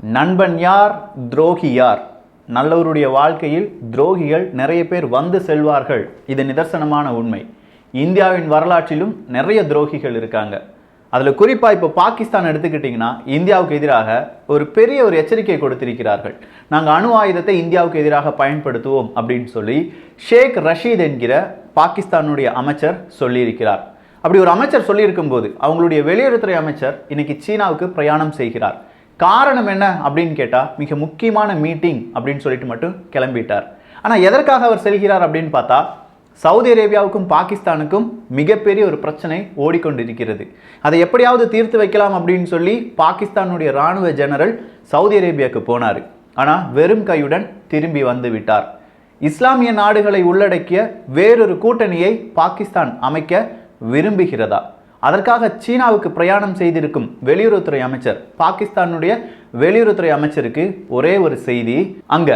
நண்பன் யார், துரோகி யார்? நல்லவருடைய வாழ்க்கையில் துரோகிகள் நிறைய பேர் வந்து செல்வார்கள். இது நிதர்சனமான உண்மை. இந்தியாவின் வரலாற்றிலும் நிறைய துரோகிகள் இருக்காங்க. அதில் குறிப்பாக இப்போ பாகிஸ்தான் எடுத்துக்கிட்டிங்கன்னா இந்தியாவுக்கு எதிராக ஒரு பெரிய எச்சரிக்கை கொடுத்திருக்கிறார்கள். நாங்கள் அணு ஆயுதத்தை இந்தியாவுக்கு எதிராக பயன்படுத்துவோம் அப்படின்னு சொல்லி ஷேக் ரஷீத் என்கிற பாகிஸ்தானுடைய அமைச்சர் சொல்லியிருக்கிறார். அப்படி ஒரு அமைச்சர் சொல்லியிருக்கும் போது அவங்களுடைய வெளியுறவுத்துறை அமைச்சர் இன்னைக்கு சீனாவுக்கு பிரயாணம் செய்கிறார். காரணம் என்ன அப்படின்னு கேட்டால் மிக முக்கியமான மீட்டிங் அப்படின்னு சொல்லிட்டு மட்டும் கிளம்பிட்டார். ஆனால் எதற்காக அவர் செல்கிறார் அப்படின்னு பார்த்தா சவுதி அரேபியாவுக்கும் பாகிஸ்தானுக்கும் மிகப்பெரிய ஒரு பிரச்சனை ஓடிக்கொண்டிருக்கிறது. அதை எப்படியாவது தீர்த்து வைக்கலாம் அப்படின்னு சொல்லி பாகிஸ்தானுடைய இராணுவ ஜெனரல் சவுதி அரேபியாவுக்கு போனார். ஆனால் வெறும் கையுடன் திரும்பி வந்து விட்டார். இஸ்லாமிய நாடுகளை உள்ளடக்கிய வேறொரு கூட்டணியை பாகிஸ்தான் அமைக்க விரும்புகிறதா? அதற்காக சீனாவுக்கு பிரயாணம் செய்திருக்கும் வெளியுறவுத்துறை அமைச்சர், பாகிஸ்தானுடைய வெளியுறவுத்துறை அமைச்சருக்கு ஒரே ஒரு செய்தி, அங்க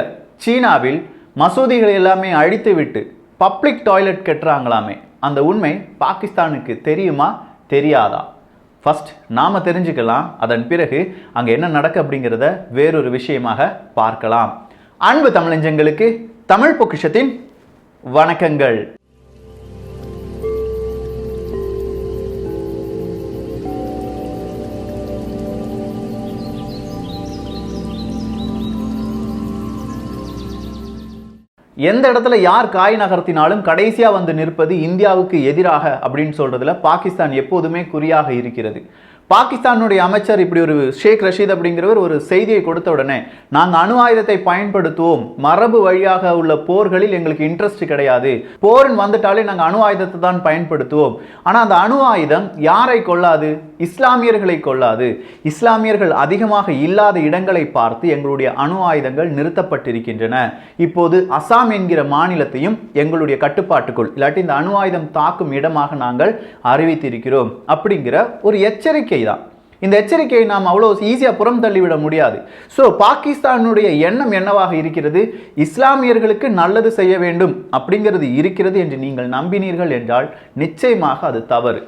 சீனாவில் மசூதிகளை எல்லாமே அழித்து விட்டு பப்ளிக் டாய்லெட் கட்டுறாங்களாமே. அந்த உண்மை பாகிஸ்தானுக்கு தெரியுமா தெரியாதா? ஃபர்ஸ்ட் நாம தெரிஞ்சுக்கலாம், அதன் பிறகு அங்க என்ன நடக்கு அப்படிங்கிறத வேறொரு விஷயமாக பார்க்கலாம். அன்பு தமிழஞ்சங்களுக்கு தமிழ் பொக்கிஷத்தின் வணக்கங்கள். எந்த இடத்துல யார் காய் நகர்த்தினாலும் கடைசியா வந்து நிற்பது இந்தியாவுக்கு எதிராக அப்படின்னு சொல்றதுல பாகிஸ்தான் எப்போதுமே குறியாக இருக்கிறது. பாகிஸ்தானுடைய அமைச்சர் இப்படி ஒரு ஷேக் ரஷீத் அப்படிங்கிறவர் ஒரு செய்தியை கொடுத்த உடனே நாங்கள் அணு ஆயுதத்தை பயன்படுத்துவோம், மரபு வழியாக உள்ள போர்களில் எங்களுக்கு இன்ட்ரெஸ்ட் கிடையாது, போரின் வந்துட்டாலே நாங்கள் அணு ஆயுதத்தை தான் பயன்படுத்துவோம். ஆனால் அந்த அணு ஆயுதம் யாரை கொள்ளாது? இஸ்லாமியர்களை கொள்ளாது. இஸ்லாமியர்கள் அதிகமாக இல்லாத இடங்களை பார்த்து எங்களுடைய அணு ஆயுதங்கள் நிறுத்தப்பட்டிருக்கின்றன. இப்போது அசாம் என்கிற மாநிலத்தையும் எங்களுடைய கட்டுப்பாட்டுக்குள், இல்லாட்டி இந்த அணு ஆயுதம் தாக்கும் இடமாக நாங்கள் அறிவித்திருக்கிறோம் அப்படிங்கிற ஒரு எச்சரிக்கை தான். இந்த எச்சரிக்கையை நாம் அவ்வளவு ஈஸியா புறம் தள்ளிவிட முடியாது. சோ பாகிஸ்தானுடைய எண்ணம் என்னவாக இருக்கிறது? இஸ்லாமியர்களுக்கு நல்லது செய்ய வேண்டும் அப்படிங்கிறது இருக்கிறது என்று நீங்கள் நம்பினீர்கள் என்றால் நிச்சயமாக அது தவறு.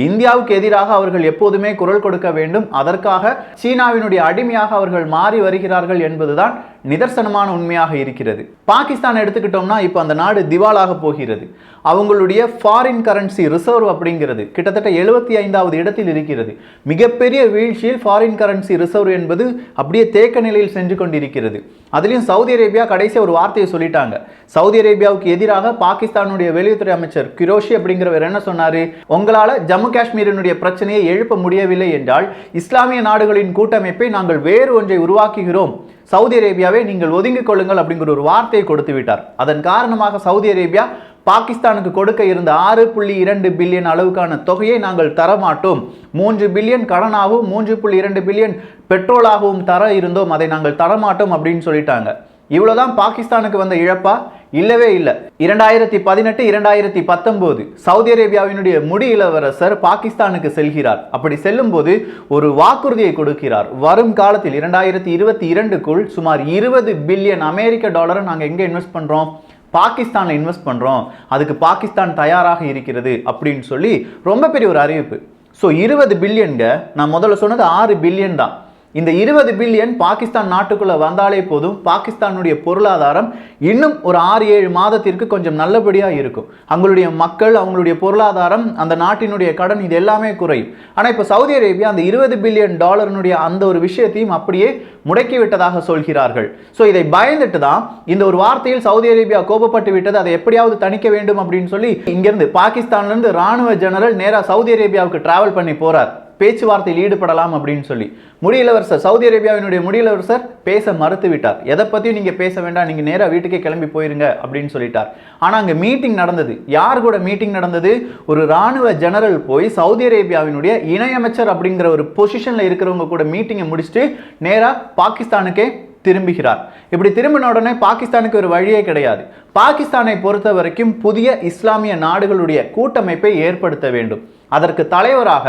இந்தியாவுக்கு எதிராக அவர்கள் எப்போதுமே குரல் கொடுக்க வேண்டும். அதற்காக சீனாவினுடைய அடிமையாக அவர்கள் மாறி வருகிறார்கள் என்பதுதான் நிதர்சனமான உண்மையாக இருக்கிறது. பாகிஸ்தான் எடுத்துக்கிட்டோம்னா இப்போ அந்த நாடு திவாலாக போகிறது. அவங்களுடைய ஃபாரின் கரன்சி ரிசர்வ் அப்படிங்கிறது கிட்டத்தட்ட 75வது இடத்தில் இருக்கிறது. மிகப்பெரிய வீழ்ச்சியில் ஃபாரின் கரன்சி ரிசர்வ் என்பது அப்படியே தேக்க நிலையில் சென்று கொண்டிருக்கிறது. அதுலேயும் சவுதி அரேபியா கடைசி ஒரு வார்த்தையை சொல்லிட்டாங்க. சவுதி அரேபியாவுக்கு எதிராக பாகிஸ்தானுடைய வெளியுறவுத்துறை அமைச்சர் குரோஷி அப்படிங்கிறவர் என்ன சொன்னாரு? உங்களால ஜம்மு காஷ்மீரினுடைய பிரச்சனையை எழுப்ப முடியவில்லை என்றால் இஸ்லாமிய நாடுகளின் கூட்டமைப்பை நாங்கள் வேறு ஒன்றை உருவாக்குகிறோம், சவுதி அரேபியாவை நீங்கள் ஒதுங்கிக் கொள்ளுங்கள் அப்படிங்கிற ஒரு வார்த்தையை கொடுத்து விட்டார். அதன் காரணமாக சவுதி அரேபியா பாகிஸ்தானுக்கு கொடுக்க இருந்த 6.2 பில்லியன் அளவுக்கான தொகையை நாங்கள் தரமாட்டோம், 3 பில்லியன் கடனாகவும் 3.2 பில்லியன் பெட்ரோலாகவும் தர இருந்தோம், அதை நாங்கள் தரமாட்டோம் அப்படின்னு சொல்லிட்டாங்க. இவ்வளவுதான் பாகிஸ்தானுக்கு வந்த இழப்பா? இல்லவே இல்லை. 2018 2019 சவுதி அரேபியாவினுடைய முடி இளவரசர் பாகிஸ்தானுக்கு செல்கிறார். அப்படி செல்லும் போது ஒரு வாக்குறுதியை கொடுக்கிறார். வரும் காலத்தில் 2022க்குள் சுமார் 20 பில்லியன் அமெரிக்க டாலரை நாங்கள் எங்க இன்வெஸ்ட் பண்றோம்? பாகிஸ்தான்ல இன்வெஸ்ட் பண்றோம், அதுக்கு பாகிஸ்தான் தயாராக இருக்கிறது அப்படின்னு சொல்லி ரொம்ப பெரிய ஒரு அறிவிப்பு. ஸோ 20 பில்லியன்க, நான் முதல்ல சொன்னது 6 பில்லியன் தான். இந்த 20 பில்லியன் பாகிஸ்தான் நாட்டுக்குள்ள வந்தாலே போதும், பாகிஸ்தானுடைய பொருளாதாரம் இன்னும் ஒரு 6-7 மாதத்திற்கு கொஞ்சம் நல்லபடியா இருக்கும். அவங்களுடைய மக்கள், அவங்களுடைய பொருளாதாரம், அந்த நாட்டினுடைய கடன், இது எல்லாமே குறையும். ஆனா இப்ப சவுதி அரேபியா அந்த 20 பில்லியன் டாலருடைய அந்த ஒரு விஷயத்தையும் அப்படியே முடக்கி விட்டதாக சொல்கிறார்கள். ஸோ இதை பயந்துட்டு தான் இந்த ஒரு வார்த்தையில் சவுதி அரேபியா கோபப்பட்டு விட்டது. அதை எப்படியாவது தணிக்க வேண்டும் அப்படின்னு சொல்லி இங்கிருந்து பாகிஸ்தான்ல இருந்து ராணுவ ஜெனரல் நேரா சவுதி அரேபியாவுக்கு டிராவல் பண்ணி போறார், பேச்சுவார்த்தையில் ஈடுபடலாம் அப்படின்னு சொல்லி. முடியலவரசர், சவுதி அரேபியாவினுடைய முடியலவரசர் பேச மறுத்து விட்டார். எதை பத்தியும் நீங்க பேச வேண்டாம், நீங்க நேரா வீட்டுக்கே கிளம்பி போயிருங்க அப்படின்னு சொல்லிட்டார். ஆனா அங்க மீட்டிங் நடந்தது. யார் கூட மீட்டிங் நடந்தது? ஒரு ராணுவ ஜெனரல் போய் சவுதி அரேபியாவினுடைய இணையமைச்சர் அப்படிங்கிற ஒரு பொசிஷன்ல இருக்கிறவங்க கூட மீட்டிங்கை முடிச்சுட்டு நேரா பாகிஸ்தானுக்கே திரும்புகிறார். இப்படி திரும்பின உடனே பாகிஸ்தானுக்கு ஒரு வழியே கிடையாது. பாகிஸ்தானை பொறுத்த வரைக்கும் புதிய இஸ்லாமிய நாடுகளுடைய கூட்டமைப்பை ஏற்படுத்த வேண்டும். அதற்கு தலைவராக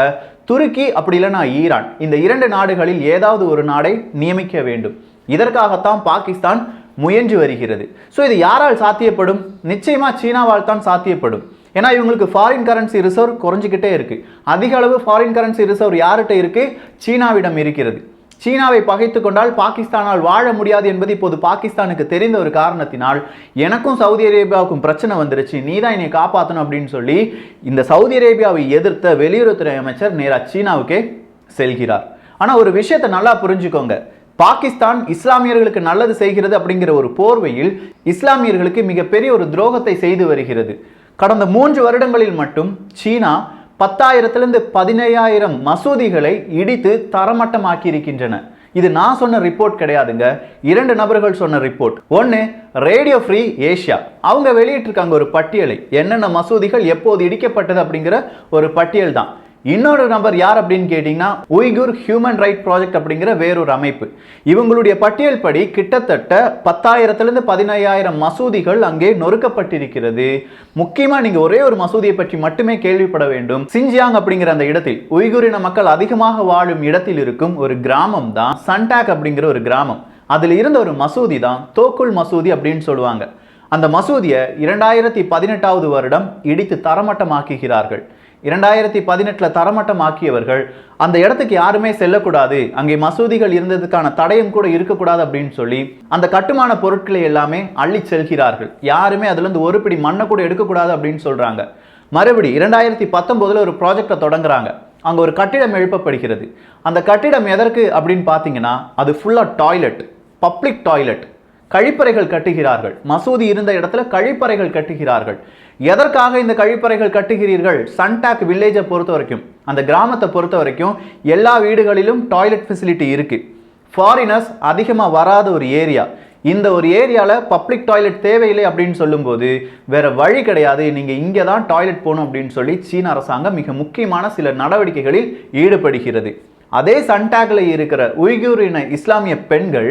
துருக்கி, அப்படி இல்லைனா ஈரான், இந்த 2 நாடுகளில் ஏதாவது ஒரு நாடை நியமிக்க வேண்டும். இதற்காகத்தான் பாகிஸ்தான் முயன்று வருகிறது. ஸோ இது யாரால் சாத்தியப்படும்? நிச்சயமா சீனாவால் தான் சாத்தியப்படும். ஏன்னா இவங்களுக்கு ஃபாரின் கரன்சி ரிசர்வ் குறைஞ்சிக்கிட்டே இருக்கு. அதிக அளவு ஃபாரின் கரன்சி ரிசர்வ் யார்கிட்ட இருக்கு? சீனாவிடம் இருக்கிறது. சீனாவை பகைத்து கொண்டால் பாகிஸ்தானால் வாழ முடியாது என்பது இப்போது பாகிஸ்தானுக்கு தெரிந்த ஒரு காரணத்தினால் எனக்கும் சவுதி அரேபியாவுக்கும் பிரச்சனை வந்துருச்சு, நீ தான் என்னை காப்பாற்றணும் அப்படின்னு சொல்லி இந்த சவுதி அரேபியாவை எதிர்த்த வெளியுறவுத்துறை அமைச்சர் நேராக சீனாவுக்கே செல்கிறார். ஆனால் ஒரு விஷயத்தை நல்லா புரிஞ்சுக்கோங்க, பாகிஸ்தான் இஸ்லாமியர்களுக்கு நல்லது செய்கிறது அப்படிங்கிற ஒரு போர்வையில் இஸ்லாமியர்களுக்கு மிகப்பெரிய ஒரு துரோகத்தை செய்து வருகிறது. கடந்த 3 வருடங்களில் மட்டும் சீனா 10,000 15,000 மசூதிகளை இடித்து தரமட்டமாக்கி இருக்கின்றன. இது நான் சொன்ன ரிப்போர்ட் கிடையாதுங்க, 2 நபர்கள் சொன்ன ரிப்போர்ட். ஒன்று ரேடியோ ஃப்ரீ ஏஷியா, அவங்க வெளியிட்டிருக்காங்க ஒரு பட்டியலை, என்னென்ன மசூதிகள் எப்போது இடிக்கப்பட்டது அப்படிங்கிற ஒரு பட்டியல் தான். இன்னொரு நபர் யார் அப்படின்னு கேட்டீங்கன்னா உய்குர் ஹியூமன் ரைட் ப்ராஜெக்ட் அப்படிங்கிற வேறொரு அமைப்பு. இவங்களுடைய பட்டியல் படி கிட்டத்தட்ட 10,000 15,000 மசூதிகள் அங்கே நொறுக்கப்பட்டிருக்கிறது. முக்கியமா நீங்க ஒரே ஒரு மசூதியை பற்றி மட்டுமே கேள்விப்பட வேண்டும். சின்ஜியாங் அப்படிங்கிற அந்த இடத்தில் உய்குரின மக்கள் அதிகமாக வாழும் இடத்தில் இருக்கும் ஒரு கிராமம் தான் சன்டாக் அப்படிங்கிற ஒரு கிராமம். அதுல இருந்த ஒரு மசூதி தான் தோக்குல் மசூதி அப்படின்னு சொல்லுவாங்க. அந்த மசூதியை 2018 வருடம் இடித்து தரமட்டமாக்குகிறார்கள். 2018 தரமட்டமாக்கியவர்கள் அந்த இடத்துக்கு யாருமே செல்லக்கூடாது, அங்கே மசூதிகள் இருந்ததுக்கான தடயம் கூட இருக்கக்கூடாது அப்படின்னு சொல்லி அந்த கட்டுமான பொருட்களை எல்லாமே அள்ளி செல்கிறார்கள். யாருமே அதுல இருந்து ஒரு பிடி மண்ணை கூட எடுக்கக்கூடாது அப்படின்னு சொல்றாங்க. மறுபடி 2019 ஒரு ப்ராஜெக்டை தொடங்குறாங்க. அங்க ஒரு கட்டிடம் எழுப்பப்படுகிறது. அந்த கட்டிடம் எதற்கு அப்படின்னு பார்த்தீங்கன்னா அது ஃபுல்லா டாய்லெட், பப்ளிக் டாய்லெட், கழிப்பறைகள் கட்டுகிறார்கள். மசூதி இருந்த இடத்துல கழிப்பறைகள் கட்டுகிறார்கள். எதற்காக இந்த கழிப்பறைகள் கட்டுகிறீர்கள்? சன்டாக் வில்லேஜை பொறுத்த வரைக்கும், அந்த கிராமத்தை பொறுத்த வரைக்கும் எல்லா வீடுகளிலும் டாய்லெட் ஃபெசிலிட்டி இருக்கு. ஃபாரினர்ஸ் அதிகமாக வராத ஒரு ஏரியா. இந்த ஒரு ஏரியாவில் பப்ளிக் டாய்லெட் தேவையில்லை அப்படின்னு சொல்லும்போது வேற வழி கிடையாது, நீங்க இங்கே தான் டாய்லெட் போகணும் அப்படின்னு சொல்லி சீன அரசாங்கம் மிக முக்கியமான சில நடவடிக்கைகளில் ஈடுபடுகிறது. அதே சன்டாக்ல இருக்கிற உய்குர் இன இஸ்லாமிய பெண்கள்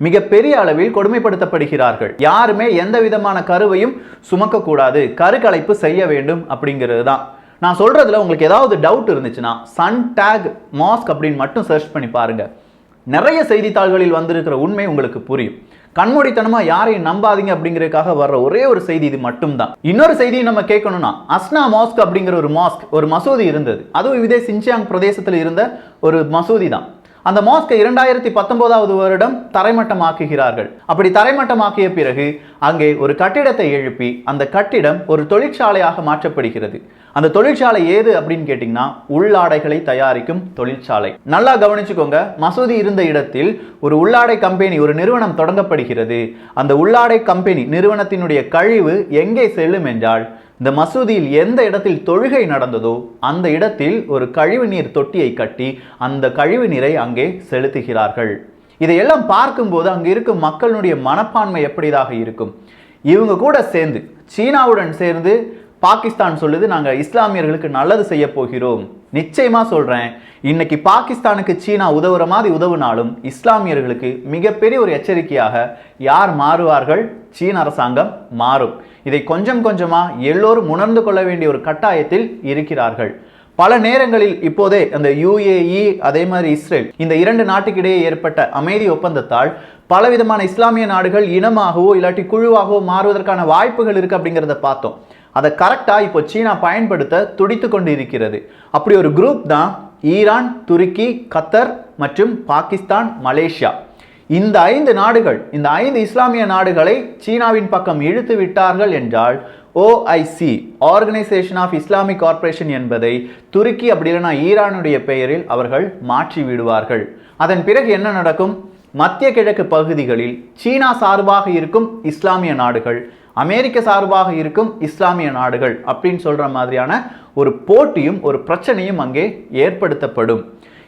மிகப்பெரிய அளவில் கொடுமைப்படுத்தப்படுகிறார்கள். யாருமே எந்த விதமான கருவையும் சுமக்க கூடாது, கருக்கலைப்பு செய்ய வேண்டும் அப்படிங்கிறது தான். நான் சொல்றதுல உங்களுக்கு ஏதாவது டவுட் இருந்துச்சுன்னா சன்டாக் மாஸ்க் அப்படின்னு மட்டும் சர்ச் பண்ணி பாருங்க. நிறைய செய்தித்தாள்களில் வந்திருக்கிற உண்மை உங்களுக்கு புரியும். கண்மூடித்தனமா யாரையும் நம்பாதீங்க அப்படிங்கிறதுக்காக வர்ற ஒரே ஒரு செய்தி இது மட்டும்தான். இன்னொரு செய்தியை நம்ம கேட்கணும்னா அஸ்னா மாஸ்க் அப்படிங்கிற ஒரு மாஸ்க், ஒரு மசூதி இருந்தது. அதுவும் இதே சின்ஜியாங் பிரதேசத்தில் இருந்த ஒரு மசூதி தான். அந்த மாஸ்கை 2019 வருடம் தரைமட்டமாக்குகிறார்கள். அப்படி தரைமட்டமாக்கிய பிறகு அங்கே ஒரு கட்டிடத்தை எழுப்பி அந்த கட்டிடம் ஒரு தொழிற்சாலையாக மாற்றப்படுகிறது. அந்த தொழிற்சாலை ஏது அப்படின்னு கேட்டீங்கன்னா உள்ளாடைகளை தயாரிக்கும் தொழிற்சாலை. நல்லா கவனிச்சுக்கோங்க, மசூதி இருந்த இடத்தில் ஒரு உள்ளாடை கம்பெனி, ஒரு நிறுவனம் தொடங்கப்படுகிறது. அந்த உள்ளாடை கம்பெனி நிறுவனத்தினுடைய கழிவு எங்கே செல்லும் என்றால் இந்த மசூதியில் எந்த இடத்தில் தொழுகை நடந்ததோ அந்த இடத்தில் ஒரு கழிவு நீர் தொட்டியை கட்டி அந்த கழிவு நீரை அங்கே செலுத்துகிறார்கள். இதையெல்லாம் பார்க்கும்போது அங்கு இருக்கும் மக்களுடைய மனப்பான்மை எப்படிதாக இருக்கும்? இவங்க கூட சேர்ந்து, சீனாவுடன் சேர்ந்து பாகிஸ்தான் சொல்லுது நாங்க இஸ்லாமியர்களுக்கு நல்லது செய்ய போகிறோம். நிச்சயமா சொல்றேன், இன்னைக்கு பாகிஸ்தானுக்கு சீனா உதவுற மாதிரி உதவுனாலும் இஸ்லாமியர்களுக்கு மிகப்பெரிய ஒரு எச்சரிக்கையாக யார் மாறுவார்கள்? சீன அரசாங்கம் மாறும். இதை கொஞ்சம் கொஞ்சமா எல்லோரும் உணர்ந்து கொள்ள வேண்டிய ஒரு கட்டாயத்தில் இருக்கிறார்கள். பல நேரங்களில் இப்போதே அந்த UAE அதே மாதிரி இஸ்ரேல், இந்த 2 நாட்டுக்கிடையே ஏற்பட்ட அமைதி ஒப்பந்தத்தால் பலவிதமான இஸ்லாமிய நாடுகள் இனமாகவோ இல்லாட்டி குழுவாகவோ மாறுவதற்கான வாய்ப்புகள் இருக்கு அப்படிங்கிறத பார்த்தோம். அதை கரெக்டா இப்போ சீனா பயன்படுத்த துடித்து கொண்டு இருக்கிறது. அப்படி ஒரு குரூப் தான் ஈரான், துருக்கி, கத்தர் மற்றும் பாகிஸ்தான், மலேசியா. இந்த 5 நாடுகள், இந்த 5 இஸ்லாமிய நாடுகளை சீனாவின் பக்கம் இழுத்து விட்டார்கள் என்றால் OIC, organisation of Islamic corporation என்பதை துருக்கி அப்படி இல்லைனா ஈரானுடைய பெயரில் அவர்கள் மாற்றி விடுவார்கள். அதன் பிறகு என்ன நடக்கும்? மத்திய கிழக்கு பகுதிகளில் சீனா சார்பாக இருக்கும் இஸ்லாமிய நாடுகள், அமெரிக்க சார்பாக இருக்கும் இஸ்லாமிய நாடுகள் அப்படின்னு சொல்ற மாதிரியான ஒரு போட்டியும் ஒரு பிரச்சனையும் அங்கே ஏற்படுத்தப்படும்.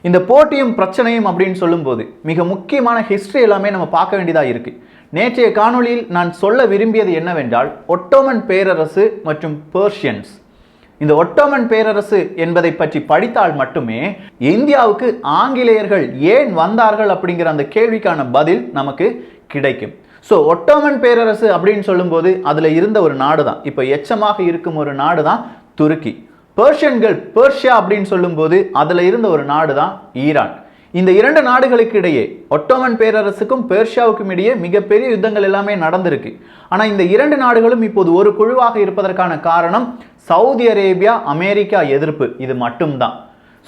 இந்த போட்டியும் பிரச்சனையும் அப்படின்னு சொல்லும்போது மிக முக்கியமான ஹிஸ்டரி எல்லாமே நம்ம பார்க்க வேண்டியதாக இருக்கு. நேற்றைய காணொளியில் நான் சொல்ல விரும்பியது என்னவென்றால் ஒட்டோமன் பேரரசு மற்றும் பெர்ஷியன்ஸ். இந்த ஒட்டோமன் பேரரசு என்பதை பற்றி படித்தால் மட்டுமே இந்தியாவுக்கு ஆங்கிலேயர்கள் ஏன் வந்தார்கள் அப்படிங்கிற அந்த கேள்விக்கான பதில் நமக்கு கிடைக்கும். ஸோ ஒட்டோமன் பேரரசு அப்படின்னு சொல்லும்போது அதில் இருந்த ஒரு நாடு தான், இப்போ எச்சமாக இருக்கும் ஒரு நாடு தான் துருக்கி. பெர்ஷியன்கள், பெர்ஷியா அப்படின்னு சொல்லும்போது அதில் இருந்த ஒரு நாடு தான் ஈரான். இந்த 2 நாடுகளுக்கு இடையே, ஒட்டோமன் பேரரசுக்கும் பெர்ஷியாவுக்கும் இடையே மிகப்பெரிய யுத்தங்கள் எல்லாமே நடந்திருக்கு. ஆனால் இந்த 2 நாடுகளும் இப்போது ஒரு குழுவாக இருப்பதற்கான காரணம் சவுதி அரேபியா, அமெரிக்கா எதிர்ப்பு, இது மட்டும்தான்.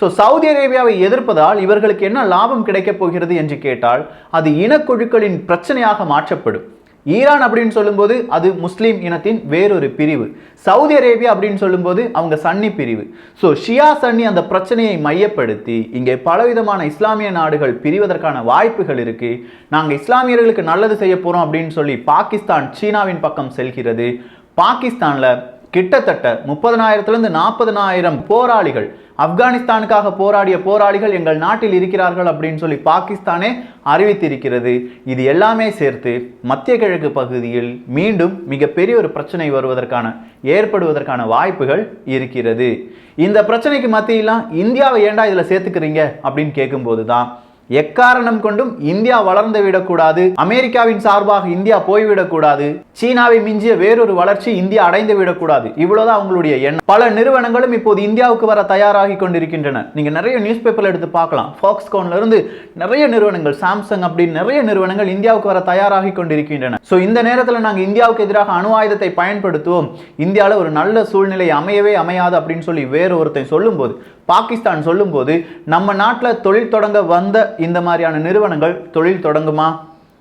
ஸோ சவுதி அரேபியாவை எதிர்ப்பதால் இவர்களுக்கு என்ன லாபம் கிடைக்கப் போகிறது என்று கேட்டால் அது இனக்குழுக்களின் பிரச்சனையாக மாற்றப்படும். ஈரான் அப்படின்னு சொல்லும்போது அது முஸ்லீம் இனத்தின் வேறொரு பிரிவு. சவுதி அரேபியா அப்படின்னு சொல்லும்போது அவங்க சன்னி பிரிவு. ஸோ ஷியா சன்னி அந்த பிரச்சனையை மையப்படுத்தி இங்கே பலவிதமான இஸ்லாமிய நாடுகள் பிரிவதற்கான வாய்ப்புகள் இருக்கு. நாங்கள் இஸ்லாமியர்களுக்கு நல்லது செய்ய போறோம் அப்படின்னு சொல்லி பாகிஸ்தான் சீனாவின் பக்கம் செல்கிறது. பாகிஸ்தான்ல கிட்டத்தட்ட 30,000 40,000 போராளிகள், ஆப்கானிஸ்தானுக்காக போராடிய போராளிகள் எங்கள் நாட்டில் இருக்கிறார்கள் அப்படின்னு சொல்லி பாகிஸ்தானே அறிவித்திருக்கிறது. இது எல்லாமே சேர்த்து மத்திய கிழக்கு பகுதியில் மீண்டும் மிகப்பெரிய ஒரு பிரச்சனை ஏற்படுவதற்கான வாய்ப்புகள் இருக்கிறது. இந்த பிரச்சனைக்கு மத்தியெல்லாம் இந்தியாவை ஏண்டா இதுல சேர்த்துக்கிறீங்க அப்படின்னு கேட்கும்போது தான் எக்காரணம் கொண்டும் இந்தியா வளர்ந்து விடக்கூடாது, அமெரிக்காவின் சார்பாக இந்தியா போய்விடக்கூடாது, சீனாவை மிஞ்சிய வேறொரு வளர்ச்சி இந்தியா அடைந்து விடக்கூடாது, இவ்வளவுதான் அவங்களுடைய எண்ணம். பல நிறுவனங்களும் இப்போது இந்தியாவுக்கு வர தயாராகி கொண்டிருக்கின்றன. நீங்க நிறைய நியூஸ் பேப்பர்ல எடுத்து பார்க்கலாம். ஃபாக்ஸ்கான்ல இருந்து நிறைய நிறுவனங்கள், சாம்சங் அப்படின்னு நிறைய நிறுவனங்கள் இந்தியாவுக்கு வர தயாராகி கொண்டிருக்கின்றன. ஸோ இந்த நேரத்தில் நாங்கள் இந்தியாவுக்கு எதிராக அணு ஆயுதத்தை பயன்படுத்துவோம், இந்தியாவில் ஒரு நல்ல சூழ்நிலை அமையவே அமையாது அப்படின்னு சொல்லி வேற ஒருத்தன் சொல்லும்போது, பாகிஸ்தான் சொல்லும்போது நம்ம நாட்டில் தொழில் தொடங்க வந்த இந்த மாதிரியான நிறுவனங்கள் தொழில் தொடங்குமா?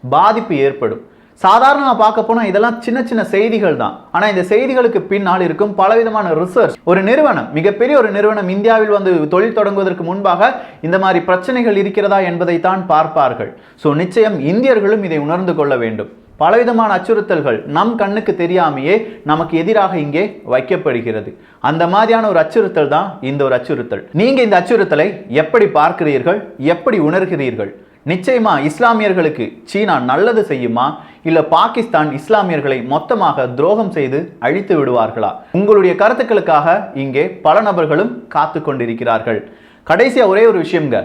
பாதிப்பு ஏற்படும். சாதாரணமாக பார்க்க போனால் இதெல்லாம் சின்ன சின்ன செய்திகள் தான். ஆனால் இந்த செய்திகளுக்கு பின்னால் இருக்கும் பலவிதமான ரிசர்ச். ஒரு நிறுவனம், மிகப்பெரிய ஒரு நிறுவனம் இந்தியாவில் வந்து தொழில் தொடங்குவதற்கு முன்பாக இந்த மாதிரி பிரச்சனைகள் இருக்கிறதா என்பதை தான் பார்ப்பார்கள். ஸோ நிச்சயம் இந்தியர்களும் இதை உணர்ந்து கொள்ள வேண்டும். பலவிதமான அச்சுறுத்தல்கள் நம் கண்ணுக்கு தெரியாமையே நமக்கு எதிராக இங்கே வைக்கப்படுகிறது. அந்த மாதிரியான ஒரு அச்சுறுத்தல் தான் இந்த ஒரு அச்சுறுத்தல். நீங்க இந்த அச்சுறுத்தலை எப்படி பார்க்கிறீர்கள், எப்படி உணர்கிறீர்கள்? நிச்சயமா இஸ்லாமியர்களுக்கு சீனா நல்லது செய்யுமா, இல்ல பாகிஸ்தான் இஸ்லாமியர்களை மொத்தமாக துரோகம் செய்து அழித்து விடுவார்களா? உங்களுடைய கருத்துக்களுக்காக இங்கே பல நபர்களும் காத்து கொண்டிருக்கிறார்கள். கடைசியா ஒரே ஒரு விஷயம்ங்க,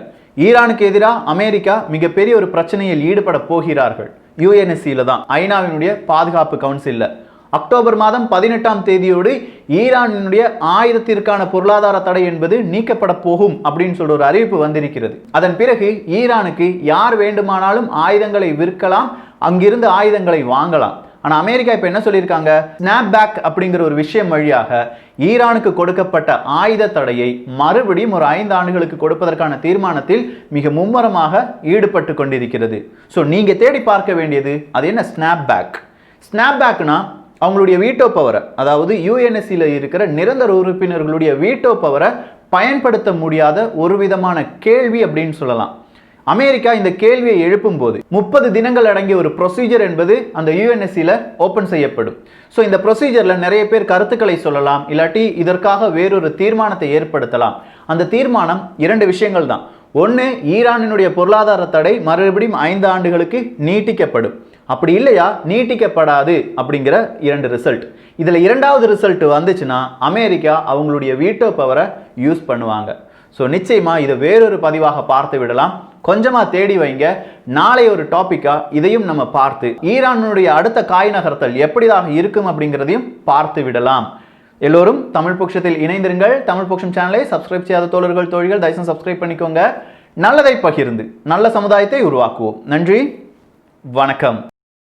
ஈரானுக்கு எதிராக அமெரிக்கா மிகப்பெரிய ஒரு பிரச்சனையில் ஈடுபட போகிறார்கள். யுஎன்எஸ்சியில தான், ஐநாவினுடைய பாதுகாப்பு கவுன்சில்ல. அக்டோபர் மாதம் 18ஆம் தேதியோடு ஈரானுடைய ஆயுதத்திற்கான பொருளாதார தடை என்பது நீக்கப்பட போகும் அப்படின்னு சொல்ற ஒரு அறிவிப்பு வந்திருக்கிறது. அதன் பிறகு ஈரானுக்கு யார் வேண்டுமானாலும் ஆயுதங்களை விற்கலாம், அங்கிருந்து ஆயுதங்களை வாங்கலாம். ஆனா அமெரிக்கா இப்ப என்ன சொல்லியிருக்காங்க, ஸ்னாப் பேக் அப்படிங்கிற ஒரு விஷயம் வழியாக ஈரானுக்கு கொடுக்கப்பட்ட ஆயுத தடையை மறுபடியும் ஒரு 5 ஆண்டுகளுக்கு கொடுப்பதற்கான தீர்மானத்தில் மிக மும்முரமாக ஈடுபட்டு கொண்டிருக்கிறது. ஸோ நீங்க தேடி பார்க்க வேண்டியது அது என்ன ஸ்னாப் பேக். ஸ்னாப் பேக்னா அவங்களுடைய வீட்டோ பவரை, அதாவது யுஎன்எஸ்சியில் இருக்கிற நிரந்தர உறுப்பினர்களுடைய வீட்டோ பவரை பயன்படுத்த முடியாத ஒரு விதமான கேள்வி அப்படின்னு சொல்லலாம். அமெரிக்கா இந்த கேள்வியை எழுப்பும் போது 30 தினங்கள் அடங்கிய ஒரு ப்ரொசீஜர் என்பது அந்த யுஎன்எஸ்சியில் ஓப்பன் செய்யப்படும். ஸோ இந்த ப்ரொசீஜரில் நிறைய பேர் கருத்துக்களை சொல்லலாம், இல்லாட்டி இதற்காக வேறொரு தீர்மானத்தை ஏற்படுத்தலாம். அந்த தீர்மானம் 2 விஷயங்கள் தான். ஒன்று, ஈரானினுடைய பொருளாதார தடை மறுபடியும் 5 ஆண்டுகளுக்கு நீட்டிக்கப்படும். அப்படி இல்லையா நீட்டிக்கப்படாது அப்படிங்கிற 2 ரிசல்ட். இதில் 2வது ரிசல்ட் வந்துச்சுன்னா அமெரிக்கா அவங்களுடைய வீட்டோ பவரை யூஸ் பண்ணுவாங்க. ஸோ நிச்சயமா இதை வேறொரு பதிவாக பார்த்து விடலாம். கொஞ்சமா தேடி வைங்க. நாளை ஒரு டாபிக்கா இதையும் நம்ம பார்த்து ஈரானுடைய அடுத்த காய் நகர்த்தல் எப்படிதாக இருக்கும் அப்படிங்கிறதையும் பார்த்து விடலாம். எல்லோரும் தமிழ் பொக்கிஷத்தில் இணைந்திருங்கள். தமிழ் பொக்கிஷம் சேனலை சப்ஸ்கிரைப் செய்யாத தோழர்கள் தோழிகள் தயவுசெய்து சப்ஸ்கிரைப் பண்ணிக்கோங்க. நல்லதை பகிர்ந்து நல்ல சமுதாயத்தை உருவாக்குவோம். நன்றி, வணக்கம்.